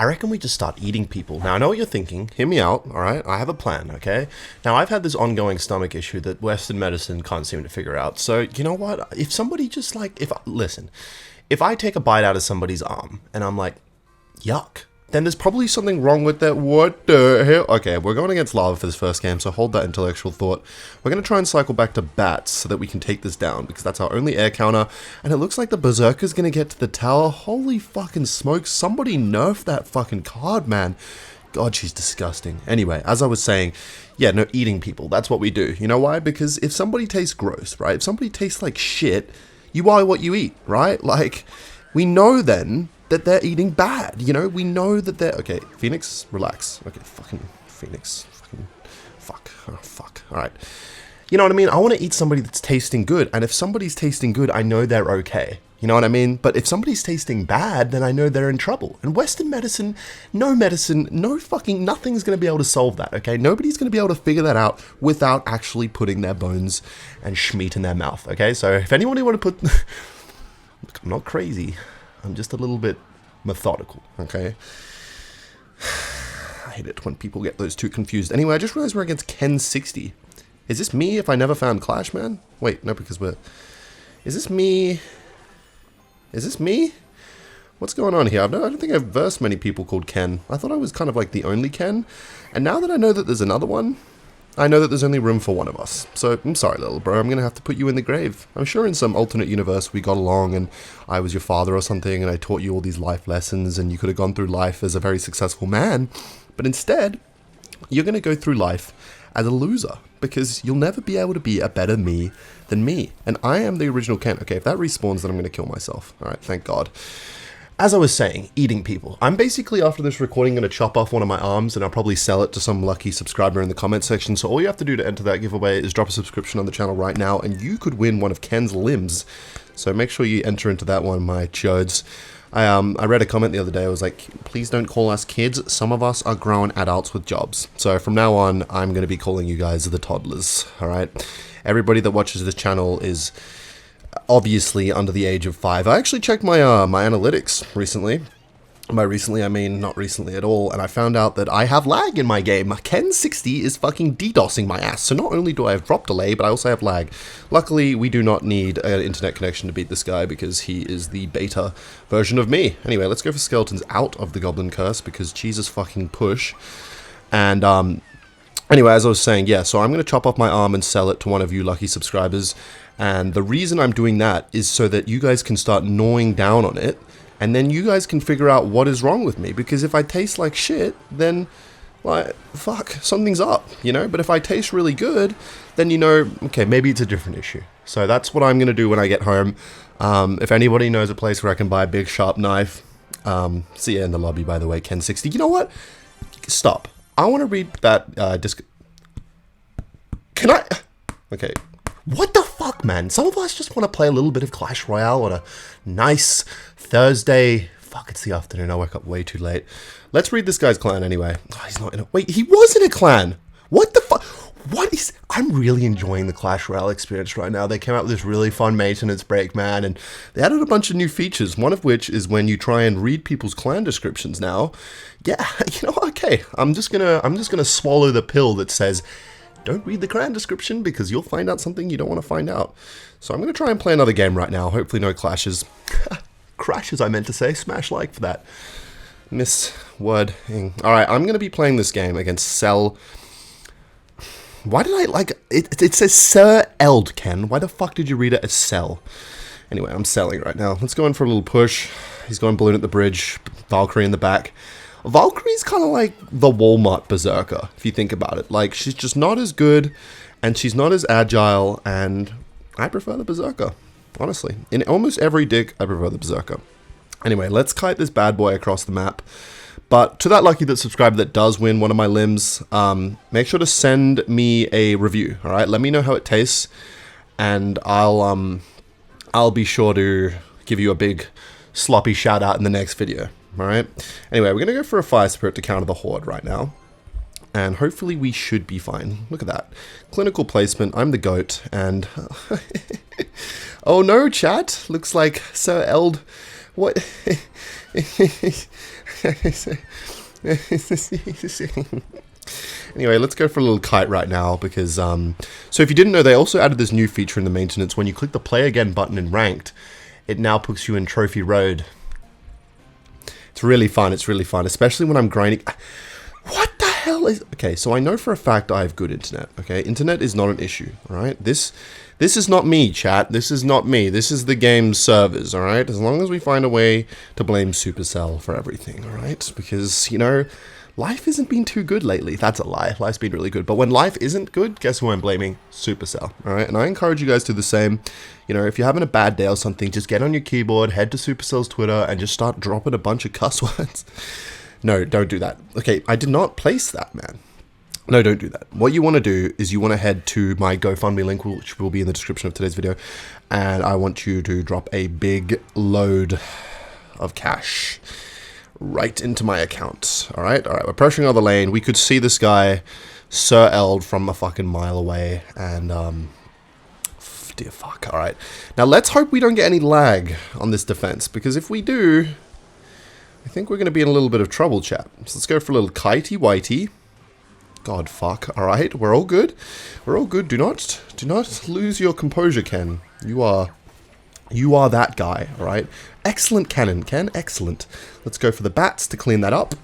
I reckon we just start eating people. Now, I know what you're thinking. Hear me out, alright? I have a plan, okay? Now, I've had this ongoing stomach issue that Western medicine can't seem to figure out. So, you know what? If somebody just like, listen, if I take a bite out of somebody's arm and I'm like, yuck, then there's probably something wrong with that. What the hell? Okay, we're going against lava for this first game, so hold that intellectual thought. We're going to try and cycle back to bats so that we can take this down, because that's our only air counter, and it looks like the berserker's going to get to the tower. Holy fucking smokes, somebody nerf that fucking card, man. God, she's disgusting. Anyway, as I was saying, yeah, no, eating people, that's what we do. You know why? Because if somebody tastes gross, right? If somebody tastes like shit, you are what you eat, right? Like, we know then that they're eating bad, you know? We know that they're... Okay, Phoenix, relax. Okay, fucking Phoenix. Fucking... Fuck. Oh, fuck. Alright. You know what I mean? I want to eat somebody that's tasting good, and if somebody's tasting good, I know they're okay. You know what I mean? But if somebody's tasting bad, then I know they're in trouble. And Western medicine, no fucking... Nothing's going to be able to solve that, okay? Nobody's going to be able to figure that out without actually putting their bones and schmeat in their mouth, okay? So if anybody want to put... Look, I'm not crazy. I'm just a little bit methodical, okay? I hate it when people get those two confused. Anyway, I just realized we're against Ken 60. Is this me if I never found Clash, man? Wait, no, because we're... Is this me? Is this me? What's going on here? I don't think I've versed many people called Ken. I thought I was kind of like the only Ken. And now that I know that there's another one, I know that there's only room for one of us. So, I'm sorry, little bro, I'm going to have to put you in the grave. I'm sure in some alternate universe we got along and I was your father or something and I taught you all these life lessons and you could have gone through life as a very successful man. But instead, you're going to go through life as a loser because you'll never be able to be a better me than me. And I am the original Ken. Okay, if that respawns, then I'm going to kill myself. All right, thank God. As I was saying, eating people. I'm basically, after this recording, going to chop off one of my arms and I'll probably sell it to some lucky subscriber in the comment section. So all you have to do to enter that giveaway is drop a subscription on the channel right now and you could win one of Ken's limbs. So make sure you enter into that one, my chodes. I read a comment the other day. I was like, please don't call us kids. Some of us are grown adults with jobs. So from now on, I'm going to be calling you guys the toddlers. All right. Everybody that watches this channel is obviously under the age of 5. I actually checked my my analytics recently. By recently, I mean not recently at all, and I found out that I have lag in my game. Ken 60 is fucking DDoSing my ass, so not only do I have drop delay, but I also have lag. Luckily, we do not need an internet connection to beat this guy, because he is the beta version of me. Anyway, let's go for skeletons out of the Goblin Curse, because Jesus fucking push. And, anyway, as I was saying, yeah, so I'm going to chop off my arm and sell it to one of you lucky subscribers. And the reason I'm doing that is so that you guys can start gnawing down on it, and then you guys can figure out what is wrong with me. Because if I taste like shit, then, like, fuck, something's up, you know? But if I taste really good, then you know, okay, maybe it's a different issue. So that's what I'm going to do when I get home. If anybody knows a place where I can buy a big, sharp knife, see you in the lobby, by the way, Ken 60. You know what? Stop. I want to read that, Can I? Okay. What the fuck, man? Some of us just want to play a little bit of Clash Royale on a nice Thursday. Fuck, it's the afternoon. I woke up way too late. Let's read this guy's clan anyway. Oh, he's not in a... Wait, he was in a clan! What the fuck? What is... I'm really enjoying the Clash Royale experience right now. They came out with this really fun maintenance break, man, and they added a bunch of new features, one of which is when you try and read people's clan descriptions now. Yeah, you know, okay. I'm just gonna swallow the pill that says, don't read the clan description because you'll find out something you don't want to find out. So I'm going to try and play another game right now. Hopefully no clashes. Crashes, I meant to say. Smash like for that. Miswording. Alright, I'm going to be playing this game against Cell. Why did I like... It says Sir Eld, Ken. Why the fuck did you read it as Cell? Anyway, I'm selling right now. Let's go in for a little push. He's going balloon at the bridge. Valkyrie in the back. Valkyrie's kind of like the Walmart Berserker, if you think about it. Like, she's just not as good, and she's not as agile, and I prefer the Berserker, honestly. In almost every dig, I prefer the Berserker. Anyway, let's kite this bad boy across the map. But to that lucky subscriber that does win one of my limbs, make sure to send me a review, alright? Let me know how it tastes, and I'll be sure to give you a big sloppy shout out in the next video. Alright, anyway, we're going to go for a Fire Spirit to counter the Horde right now. And hopefully we should be fine. Look at that. Clinical placement, I'm the GOAT, and... oh no, chat! Looks like Sir Eld What? Anyway, let's go for a little kite right now because, so if you didn't know, they also added this new feature in the maintenance. When you click the play again button in ranked, it now puts you in Trophy Road. It's really fun, especially when I'm grinding. What the hell is... Okay, so I know for a fact I have good internet, okay? Internet is not an issue, alright? This is not me, chat. This is not me. This is the game's servers, alright? As long as we find a way to blame Supercell for everything, alright? Because, you know, life hasn't been too good lately. That's a lie. Life's been really good. But when life isn't good, guess who I'm blaming? Supercell, alright? And I encourage you guys to do the same. You know, if you're having a bad day or something, just get on your keyboard, head to Supercell's Twitter, and just start dropping a bunch of cuss words. No, don't do that. Okay, I did not place that, man. No, don't do that. What you want to do is you want to head to my GoFundMe link, which will be in the description of today's video, and I want you to drop a big load of cash right into my account. All right, we're pressuring on the lane. We could see this guy, Sir Eld, from a fucking mile away, and dear fuck. All right, now let's hope we don't get any lag on this defense, because if we do, I think we're going to be in a little bit of trouble, chat. So let's go for a little kitey-whitey. God, fuck. All right, we're all good. We're all good. Do not lose your composure, Ken. You are that guy, all right? Excellent cannon, Ken. Excellent. Let's go for the bats to clean that up.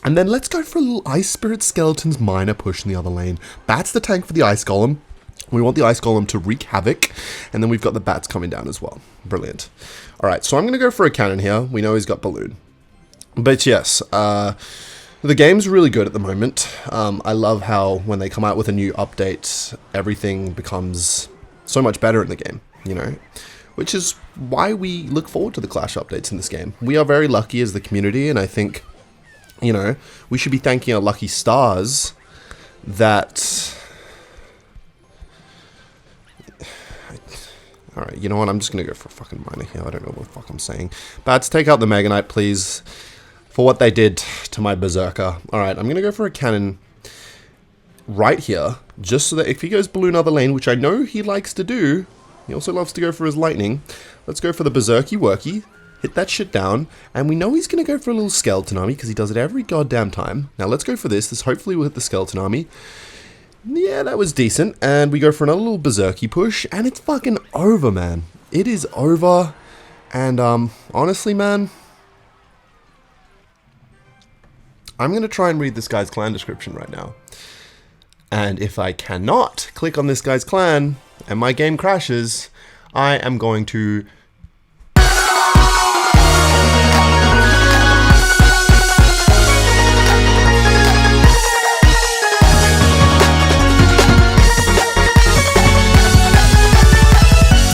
And then let's go for a little Ice Spirit Skeleton's minor push in the other lane. Bats the tank for the Ice Golem. We want the Ice Golem to wreak havoc. And then we've got the bats coming down as well. Brilliant. All right, so I'm going to go for a cannon here. We know he's got Balloon. But yes, the game's really good at the moment. I love how when they come out with a new update, everything becomes so much better in the game, you know? Which is why we look forward to the Clash updates in this game. We are very lucky as the community, and I think, you know, we should be thanking our lucky stars that... Alright, you know what? I'm just going to go for a fucking miner here. I don't know what the fuck I'm saying. Bats, take out the Mega Knight, please. For what they did to my Berserker. Alright, I'm going to go for a cannon right here. Just so that if he goes Balloon other lane, which I know he likes to do, he also loves to go for his Lightning. Let's go for the Berserky Worky. Hit that shit down. And we know he's going to go for a little Skeleton Army because he does it every goddamn time. Now let's go for this. This hopefully will hit the Skeleton Army. Yeah, that was decent. And we go for another little Berserky push. And it's fucking over, man. It is over. And honestly, man... I'm going to try and read this guy's clan description right now. And if I cannot click on this guy's clan and my game crashes, I am going to